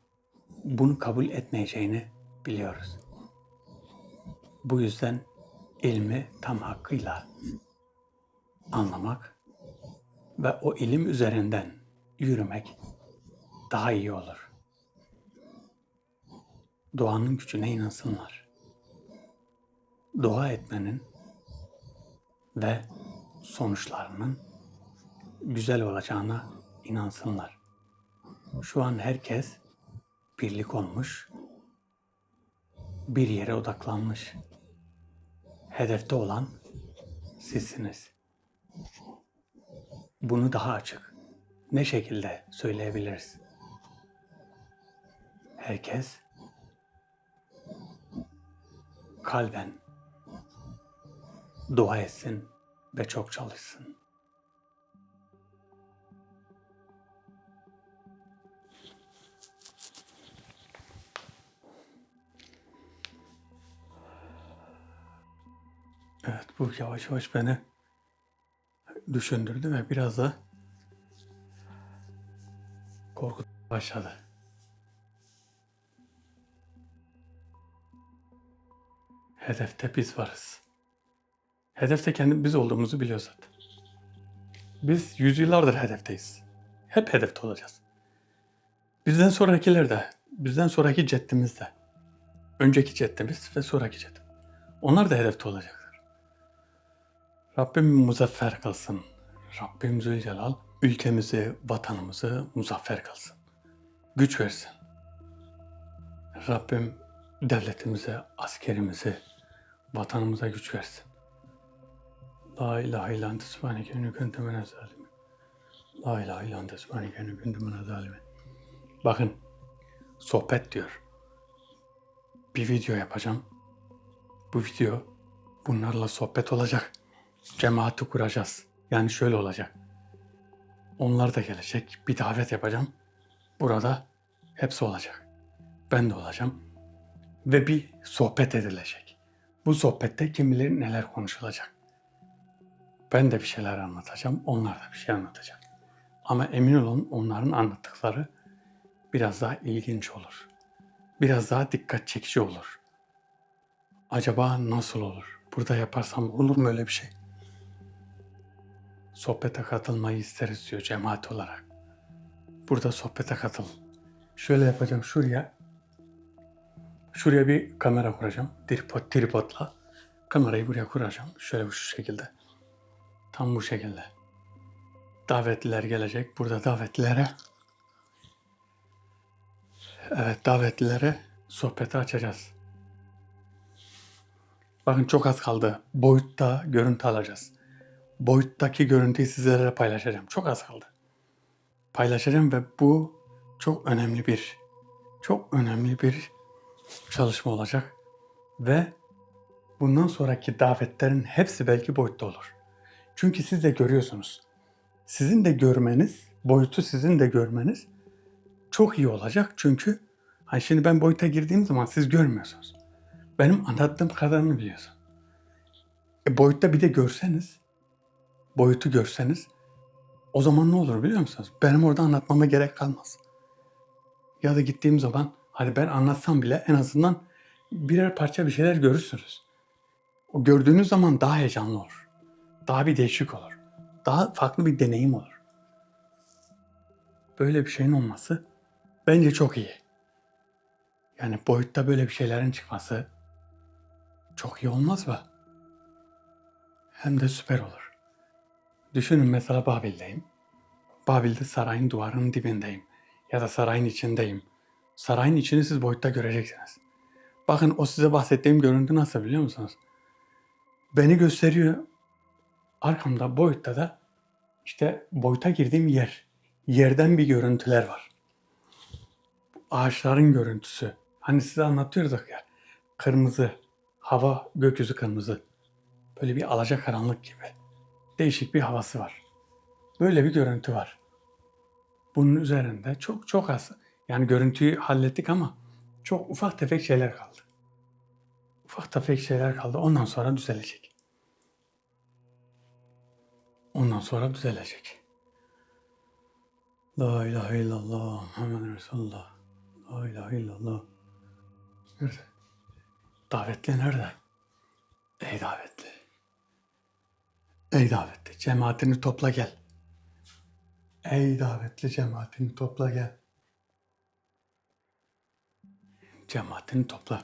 bunu kabul etmeyeceğini biliyoruz. Bu yüzden ilmi tam hakkıyla anlamak ve o ilim üzerinden yürümek daha iyi olur. Duanın gücüne inansınlar. Dua etmenin ve sonuçlarının güzel olacağına inansınlar. Şu an herkes birlik olmuş, bir yere odaklanmış. Hedefte olan sizsiniz. Bunu daha açık ne şekilde söyleyebiliriz? Herkes kalben dua etsin ve çok çalışsın. Evet, bu yavaş yavaş beni düşündürdü ve biraz da korkutmaya başladı. Hedefte biz varız. Hedefte biz olduğumuzu biliyor zaten. Biz yüzyıllardır hedefteyiz. Hep hedefte olacağız. Bizden sonrakiler de, bizden sonraki ceddimiz de, önceki ceddimiz ve sonraki ceddimiz. Onlar da hedefte olacaklar. Rabbim muzaffer kılsın. Rabbim Zülcelal ülkemizi, vatanımızı muzaffer kılsın. Güç versin. Rabbim devletimize, askerimize, vatanımıza güç versin. La ilahe illa ente subhaneke inni kuntu minez zalimin. La ilahe illa ente subhaneke inni kuntu minez zalimin. Bakın, sohbet diyor. Bir video yapacağım. Bu video bunlarla sohbet olacak. Cemaati kuracağız. Yani şöyle olacak. Onlar da gelecek. Bir davet yapacağım. Burada hepsi olacak. Ben de olacağım. Ve bir sohbet edilecek. Bu sohbette kim bilir neler konuşulacak. Ben de bir şeyler anlatacağım. Onlar da bir şey anlatacak. Ama emin olun onların anlattıkları biraz daha ilginç olur. Biraz daha dikkat çekici olur. Acaba nasıl olur? Burada yaparsam olur mu öyle bir şey? sohbete katılmayı isteriz diyor cemaat olarak. Burada sohbete katıl. Şöyle yapacağım şuraya. Şuraya bir kamera kuracağım. Tripodla. Kamerayı buraya kuracağım. Şöyle şu şekilde. Tam bu şekilde. Davetliler gelecek. Burada davetlilere sohbeti açacağız. Bakın çok az kaldı. Boyutta görüntü alacağız. Boyuttaki görüntüyü sizlerle paylaşacağım. Çok az kaldı. Paylaşacağım ve bu çok önemli bir çalışma olacak. Ve bundan sonraki davetlerin hepsi belki boyutta olur. Çünkü siz de görüyorsunuz. Sizin de görmeniz, boyutu sizin de görmeniz çok iyi olacak. Çünkü şimdi ben boyuta girdiğim zaman siz görmüyorsunuz. Benim anlattığım kadarını biliyorsun. Boyutta bir de boyutu görseniz o zaman ne olur biliyor musunuz? Benim orada anlatmama gerek kalmaz. Ya da gittiğim zaman hadi ben anlatsam bile en azından birer parça bir şeyler görürsünüz. O gördüğünüz zaman daha heyecanlı olur. Daha bir değişik olur. Daha farklı bir deneyim olur. Böyle bir şeyin olması bence çok iyi. Yani boyutta böyle bir şeylerin çıkması çok iyi olmaz mı? Hem de süper olur. Düşünün mesela Babil'deyim. Babil'de sarayın duvarının dibindeyim. Ya da sarayın içindeyim. Sarayın içini siz boyutta göreceksiniz. Bakın o size bahsettiğim görüntü nasıl biliyor musunuz? Beni gösteriyor. Arkamda boyutta da işte boyuta girdiğim yerden bir görüntüler var. Ağaçların görüntüsü. Hani size anlatıyorduk ya. Kırmızı, hava, gökyüzü kırmızı. Böyle bir alacakaranlık gibi. Değişik bir havası var. Böyle bir görüntü var. Bunun üzerinde çok az. Yani görüntüyü hallettik ama çok ufak tefek şeyler kaldı. Ufak tefek şeyler kaldı. Ondan sonra düzelecek. La ilahe illallah Muhammed Resulullah. La ilahe illallah. Nerede? Davetli nerede? Ey davetli. Ey davetli. Cemaatini topla gel. Ey davetli cemaatini topla gel. Cemaatini topla.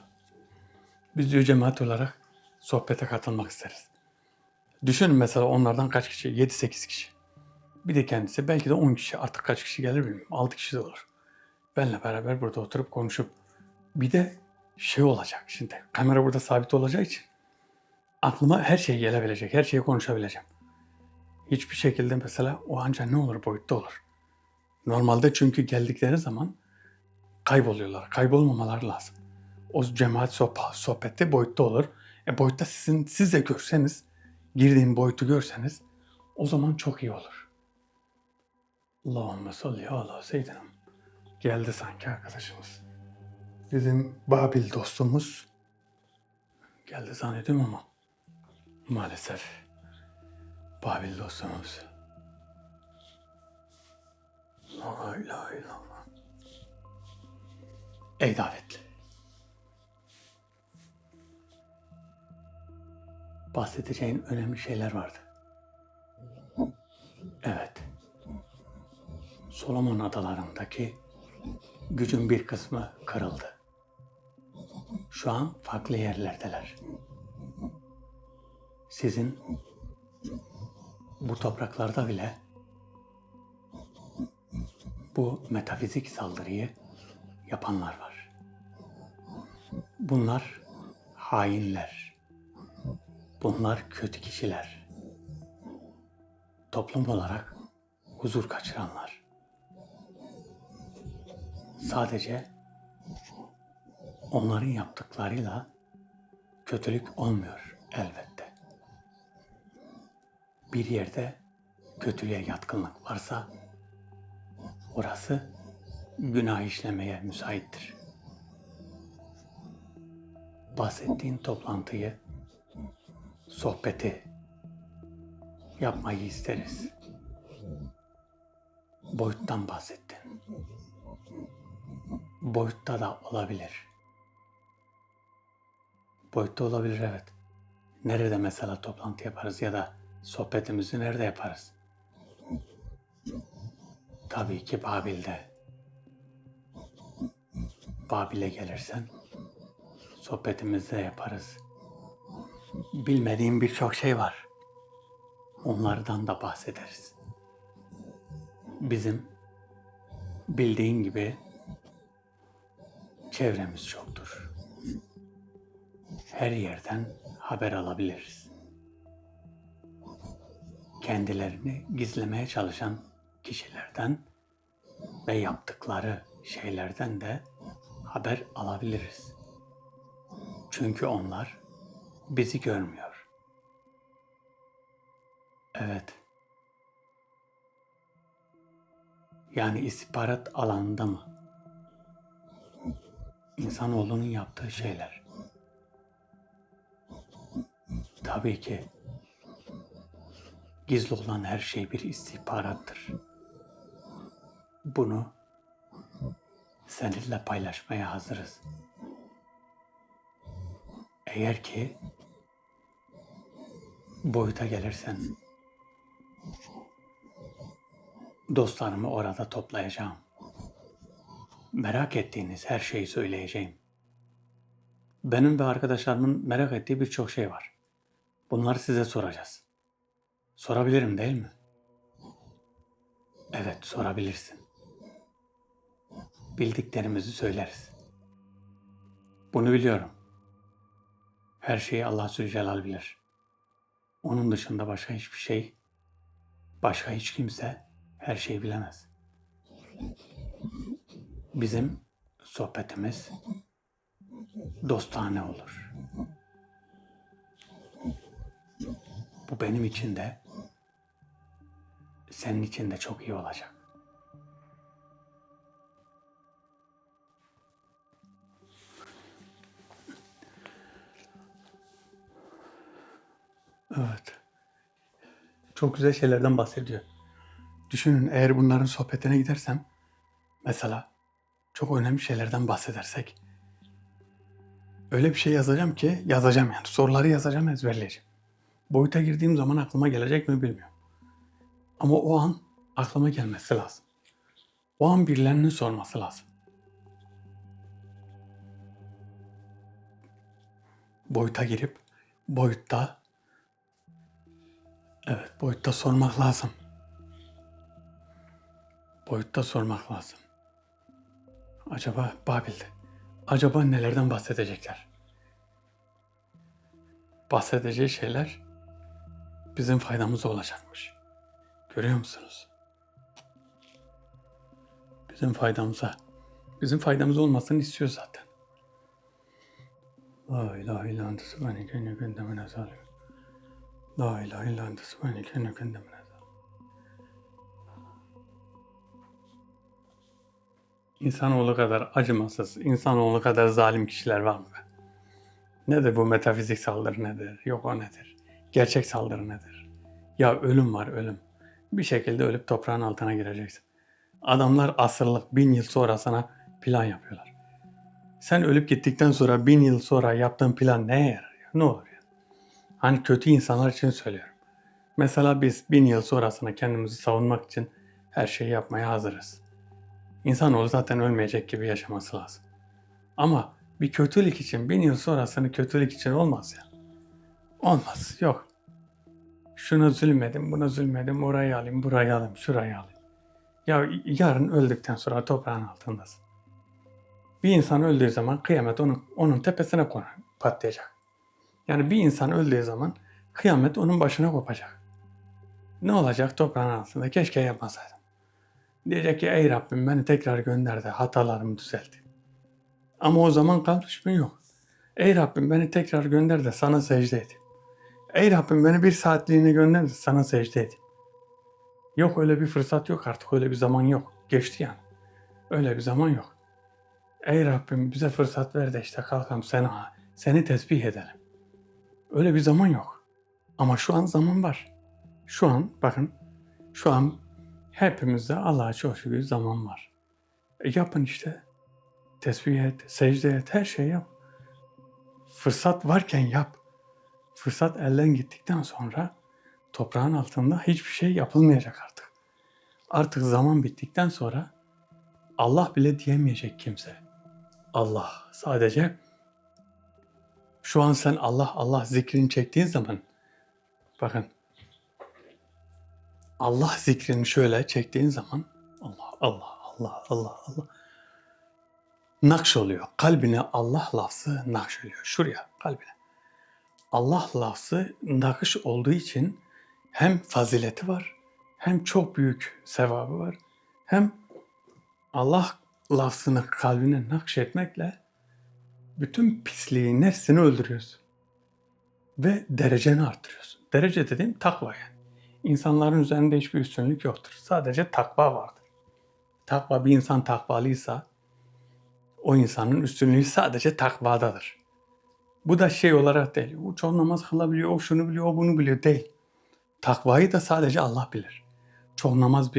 Biz diyor cemaat olarak sohbete katılmak isteriz. Düşünün mesela onlardan kaç kişi? 7-8 kişi. Bir de kendisi belki de 10 kişi. Artık kaç kişi gelir bilmiyorum. 6 kişi de olur. Benle beraber burada oturup konuşup bir de şey olacak şimdi. Kamera burada sabit olacağı için aklıma her şey gelebilecek. Her şeyi konuşabileceğim. Hiçbir şekilde mesela o ancak ne olur boyutta olur. Normalde çünkü geldikleri zaman kayboluyorlar. Kaybolmamaları lazım. O cemaat sohbeti boyutta olur. Boyutta siz de görseniz, girdiğin boyutu görseniz o zaman çok iyi olur. Allahümme salli ala seyyidina. Geldi sanki arkadaşımız. Bizim Babil dostumuz geldi zannediyorum ama maalesef Babil dostumuz. La ilahe illallah. Ey davetli. Bahsedeceğin önemli şeyler vardı. Evet. Solomon adalarındaki gücün bir kısmı kırıldı. Şu an farklı yerlerdeler. Sizin bu topraklarda bile bu metafizik saldırıyı yapanlar var. Bunlar hainler. Bunlar kötü kişiler. Toplum olarak huzur kaçıranlar. Sadece onların yaptıklarıyla kötülük olmuyor elbette. Bir yerde kötülüğe yatkınlık varsa orası günah işlemeye müsaittir. Bahsettiğin toplantıyı, sohbeti yapmayı isteriz. Boyuttan bahsettin. Boyutta da olabilir. Boyutta olabilir evet. Nerede mesela toplantı yaparız ya da sohbetimizi nerede yaparız? Tabii ki Babil'de. Babil'e gelirsen sohbetimizde yaparız. Bilmediğim birçok şey var. Onlardan da bahsederiz. Bizim bildiğin gibi çevremiz çoktur. Her yerden haber alabiliriz. Kendilerini gizlemeye çalışan kişilerden ve yaptıkları şeylerden de haber alabiliriz. Çünkü onlar bizi görmüyor. Evet. Yani istihbarat alanında mı? İnsanoğlunun yaptığı şeyler. Tabii ki gizli olan her şey bir istihbarattır. Bunu seninle paylaşmaya hazırız. Eğer ki boyuta gelirsen dostlarımı orada toplayacağım. Merak ettiğiniz her şeyi söyleyeceğim. Benim ve arkadaşlarımın merak ettiği birçok şey var. Bunları size soracağız. Sorabilirim değil mi? Evet, sorabilirsin. Bildiklerimizi söyleriz. Bunu biliyorum. Her şeyi Allah Zülcelal bilir. Onun dışında başka hiçbir şey, başka hiç kimse her şeyi bilemez. Bizim sohbetimiz dostane olur. Bu benim için de, senin için de çok iyi olacak. Evet. Çok güzel şeylerden bahsediyor. Düşünün, eğer bunların sohbetine gidersem, mesela çok önemli şeylerden bahsedersek, öyle bir şey yazacağım ki, yazacağım yani. Soruları yazacağım, ezberleyeceğim. Boyuta girdiğim zaman aklıma gelecek mi bilmiyorum. Ama o an aklıma gelmesi lazım. O an birilerinin sorması lazım. Boyuta girip, boyutta, evet, boyutta sormak lazım. Boyutta sormak lazım. Acaba Babil'de, acaba nelerden bahsedecekler? Bahsedeceği şeyler bizim faydamıza olacakmış. Görüyor musunuz? Bizim faydamıza. Bizim faydamız olmasını istiyor zaten. La ilahe illa ente subhaneke inni kuntu minez zalimin. La ilahe illa ente subhaneke inni kuntu minez zalimin. İnsanoğlu kadar acımasız, insanoğlu kadar zalim kişiler var mı be? Nedir bu metafizik saldırı nedir? Yok o nedir? Gerçek saldırı nedir? Ya ölüm var, ölüm. Bir şekilde ölüp toprağın altına gireceksin. Adamlar asırlık, 1000 yıl sonra sana plan yapıyorlar. Sen ölüp gittikten sonra 1000 yıl sonra yaptığın plan neye yarar ya? Ne olur ya? Hani kötü insanlar için söylüyorum. Mesela biz 1000 yıl sonrasına kendimizi savunmak için her şeyi yapmaya hazırız. İnsanoğlu zaten ölmeyecek gibi yaşaması lazım. Ama bir kötülük için 1000 yıl sonrasını kötülük için olmaz ya. Olmaz, yok. Şuna zulmedim, buna zulmedim, orayı alayım, burayı alayım, şurayı alayım. Ya yarın öldükten sonra toprağın altındasın. Bir insan öldüğü zaman kıyamet onun tepesine patlayacak. Yani bir insan öldüğü zaman kıyamet onun başına kopacak. Ne olacak toprağın altında? Keşke yapmasaydım. Diyecek ki ey Rabbim beni tekrar gönder de hatalarımı düzelteyim. Ama o zaman kalmış mı? Yok. Ey Rabbim beni tekrar gönder de sana secde edeyim. Ey Rabbim beni bir saatliğine gönder de sana secde edeyim. Yok, öyle bir fırsat yok artık, öyle bir zaman yok. Geçti yani. Öyle bir zaman yok. Ey Rabbim bize fırsat ver de işte kalkalım seni tesbih edelim. Öyle bir zaman yok. Ama şu an zaman var. Şu an bakın, şu an hepimizde Allah'a çok şükür zaman var. Yapın işte. Tesbih et, secde et, her şeyi yap. Fırsat varken yap. Fırsat elden gittikten sonra toprağın altında hiçbir şey yapılmayacak artık. Artık zaman bittikten sonra Allah bile diyemeyecek kimse. Allah sadece şu an sen Allah Allah zikrini çektiğin zaman bakın Allah zikrini şöyle çektiğin zaman Allah Allah Allah Allah Allah nakş oluyor. Kalbine Allah lafzı nakş oluyor. Şuraya kalbine. Allah lafzı nakış olduğu için hem fazileti var, hem çok büyük sevabı var, hem Allah lafzını kalbine nakşetmekle bütün pisliği, nefsini öldürüyorsun. Ve dereceni arttırıyorsun. Derece dediğim takva yani. İnsanların üzerinde hiçbir üstünlük yoktur. Sadece takva vardır. Bir insan takvalıysa o insanın üstünlüğü sadece takvadadır. Bu da şey olarak değil. O çok namaz kılabiliyor, o şunu biliyor, o bunu biliyor değil. Takvayı da sadece Allah bilir. Çok namaz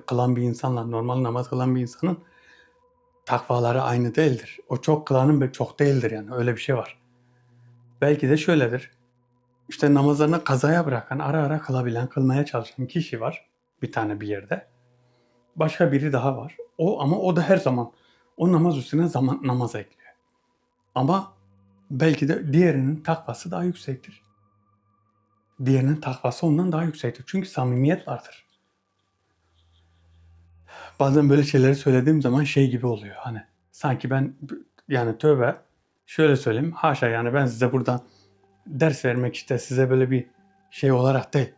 kılan bir insanla normal namaz kılan bir insanın takvaları aynı değildir. O çok kılanın ve çok değildir yani. Öyle bir şey var. Belki de şöyledir. İşte namazlarını kazaya bırakan, ara ara kılabilen, kılmaya çalışan kişi var. Bir tane bir yerde. Başka biri daha var. Ama o da her zaman o namaz üstüne namaz ekliyor. Ama belki de diğerinin takvası daha yüksektir. Diğerinin takvası ondan daha yüksektir. Çünkü samimiyet vardır. Bazen böyle şeyleri söylediğim zaman şey gibi oluyor. Hani sanki ben yani tövbe şöyle söyleyeyim. Haşa yani ben size buradan ders vermek işte size böyle bir şey olarak değil.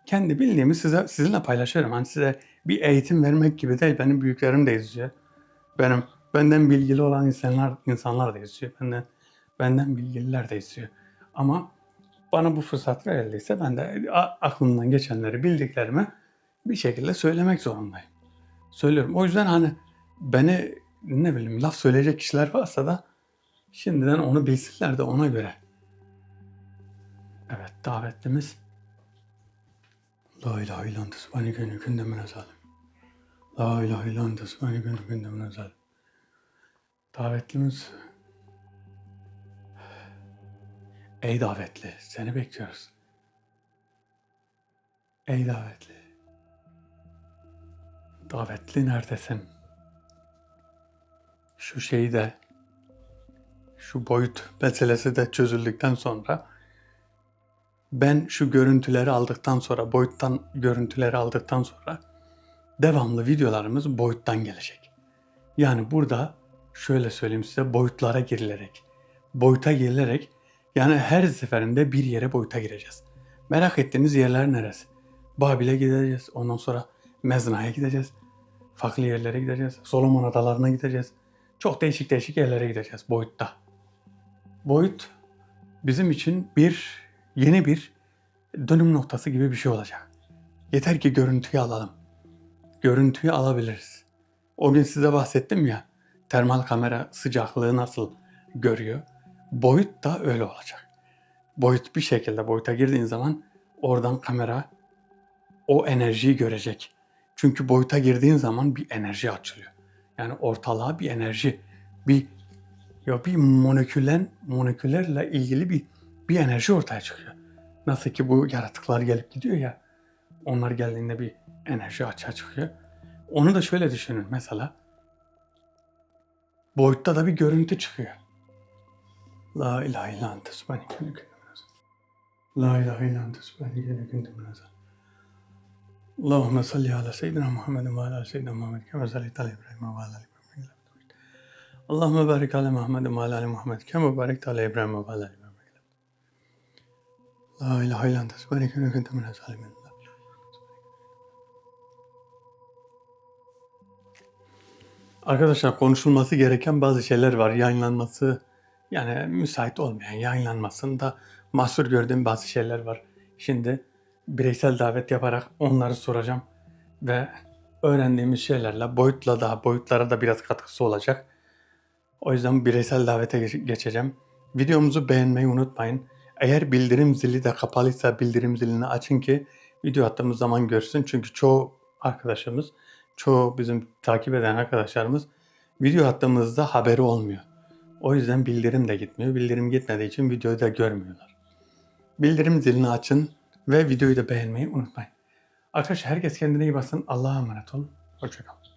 Kendi bildiğimi sizinle paylaşıyorum. Hani size bir eğitim vermek gibi değil. Benim büyüklerim de izliyor. Benden bilgili olan insanlar da izliyor. Benden bilgililer de izliyor. Ama bana bu fırsat verildiyse ben de aklımdan geçenleri, bildiklerimi bir şekilde söylemek zorundayım. Söylüyorum. O yüzden hani beni ne bileyim laf söyleyecek kişiler varsa da şimdiden onu bilsinler de ona göre. Evet, davetlimiz La ilahe illallah subhaneke inni kuntu minez zalimin. La ilahe illallah subhaneke inni kuntu minez zalimin. Davetlimiz ey davetli seni bekliyoruz. Ey davetli. Davetli neredesin? Şu şeyi de şu boyut meselesi de çözüldükten sonra ben şu görüntüleri aldıktan sonra boyuttan görüntüleri aldıktan sonra devamlı videolarımız boyuttan gelecek. Yani burada şöyle söyleyeyim size boyuta girilerek yani her seferinde bir yere boyuta gireceğiz. Merak ettiğiniz yerler neresi? Babil'e gideceğiz. Ondan sonra Mezna'ya gideceğiz. Farklı yerlere gideceğiz. Solomon Adalarına gideceğiz. Çok değişik yerlere gideceğiz boyutta. Boyut bizim için yeni bir dönüm noktası gibi bir şey olacak. Yeter ki görüntüyü alalım. Görüntüyü alabiliriz. O gün size bahsettim ya, termal kamera sıcaklığı nasıl görüyor. Boyut da öyle olacak. Boyut bir şekilde boyuta girdiğin zaman oradan kamera o enerjiyi görecek. Çünkü boyuta girdiğin zaman bir enerji açılıyor. Yani ortalığa bir enerji, bir moleküllerle ilgili bir enerji ortaya çıkıyor. Nasıl ki bu yaratıklar gelip gidiyor ya, onlar geldiğinde bir enerji açığa çıkıyor. Onu da şöyle düşünün mesela. Boyutta da bir görüntü çıkıyor. La ilahe illa ente subhaneke inni kuntu minez zalimin. La ilahe illa ente subhaneke inni kuntu minez zalimin. Allahümme salli ala seyyidina Muhammedin ve ala seyyidina Muhammed kema sallaita ala İbrahim ve ala ali İbrahim. Allahümme barik ala Muhammedin ve ala ali Muhammed kema barekte ala İbrahim ve ala ali İbrahim. La ilahe illa ente subhaneke inni kuntu minez zalimin. Arkadaşlar konuşulması gereken bazı şeyler var. Yayınlanması yani müsait olmayan, yayınlanmasında mahsur gördüğüm bazı şeyler var. Şimdi bireysel davet yaparak onları soracağım ve öğrendiğimiz şeylerle boyutlara da biraz katkısı olacak. O yüzden bireysel davete geçeceğim. Videomuzu beğenmeyi unutmayın. Eğer bildirim zili de kapalıysa bildirim zilini açın ki video attığımız zaman görsün. Çünkü çoğu bizim takip eden arkadaşlarımız video attığımızda haberi olmuyor. O yüzden bildirim de gitmiyor. Bildirim gitmediği için videoyu da görmüyorlar. Bildirim zilini açın ve videoyu da beğenmeyi unutmayın. Arkadaşlar herkes kendine iyi baksın. Allah'a emanet olun. Hoşçakalın.